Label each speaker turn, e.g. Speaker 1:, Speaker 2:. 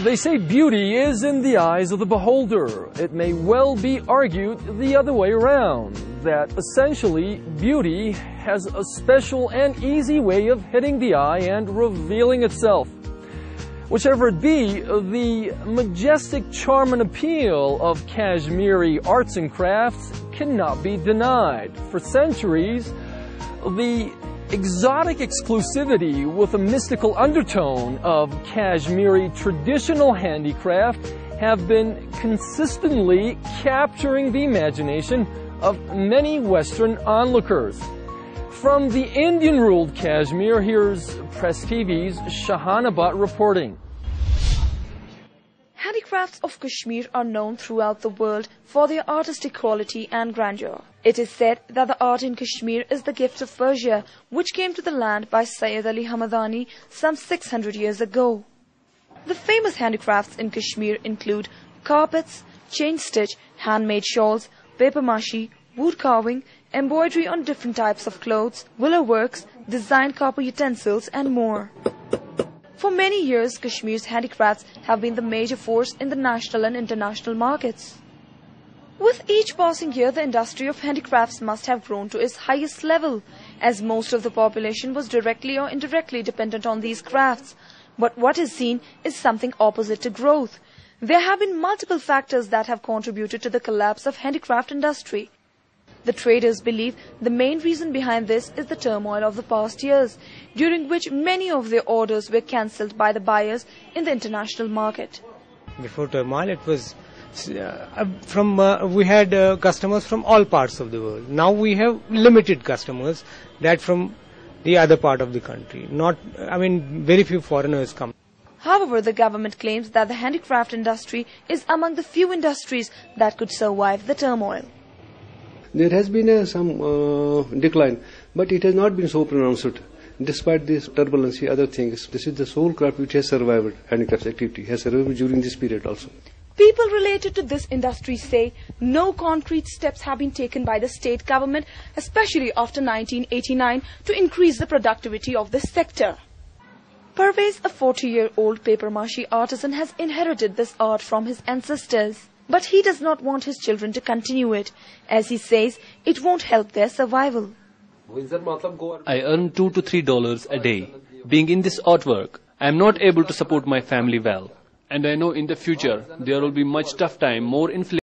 Speaker 1: They say beauty is in the eyes of the beholder. It may well be argued the other way around, that essentially beauty has a special and easy way of hitting the eye and revealing itself. Whichever it be, the majestic charm and appeal of Kashmiri arts and crafts cannot be denied. For centuries, the exotic exclusivity with a mystical undertone of Kashmiri traditional handicraft have been consistently capturing the imagination of many Western onlookers. From the Indian-ruled Kashmir, here's Press TV's Shahanabat reporting.
Speaker 2: Handicrafts of Kashmir are known throughout the world for their artistic quality and grandeur. It is said that the art in Kashmir is the gift of Persia, which came to the land by Sayyid Ali Hamadani some 600 years ago. The famous handicrafts in Kashmir include carpets, chain stitch, handmade shawls, paper mache, wood carving, embroidery on different types of clothes, willow works, designed copper utensils, and more. For many years, Kashmir's handicrafts have been the major force in the national and international markets. With each passing year, the industry of handicrafts must have grown to its highest level, as most of the population was directly or indirectly dependent on these crafts. But what is seen is something opposite to growth. There have been multiple factors that have contributed to the collapse of handicraft industry. The traders believe the main reason behind this is the turmoil of the past years, during which many of their orders were cancelled by the buyers in the international market.
Speaker 3: Before turmoil, it was we had customers from all parts of the world. Now we have limited customers that from the other part of the country. Very few foreigners come.
Speaker 2: However, the government claims that the handicraft industry is among the few industries that could survive the turmoil.
Speaker 4: There has been some decline, but it has not been so pronounced. Despite this turbulence and other things, this is the sole craft which has survived. Handicraft activity has survived during this period also.
Speaker 2: People related to this industry say no concrete steps have been taken by the state government, especially after 1989, to increase the productivity of this sector. Parvez, a 40-year-old paper mache artisan, has inherited this art from his ancestors. But he does not want his children to continue it, as he says it won't help their survival.
Speaker 5: I earn $2 to $3 a day. Being in this artwork, I am not able to support my family well. And I know in the future there will be much tough time, more inflation.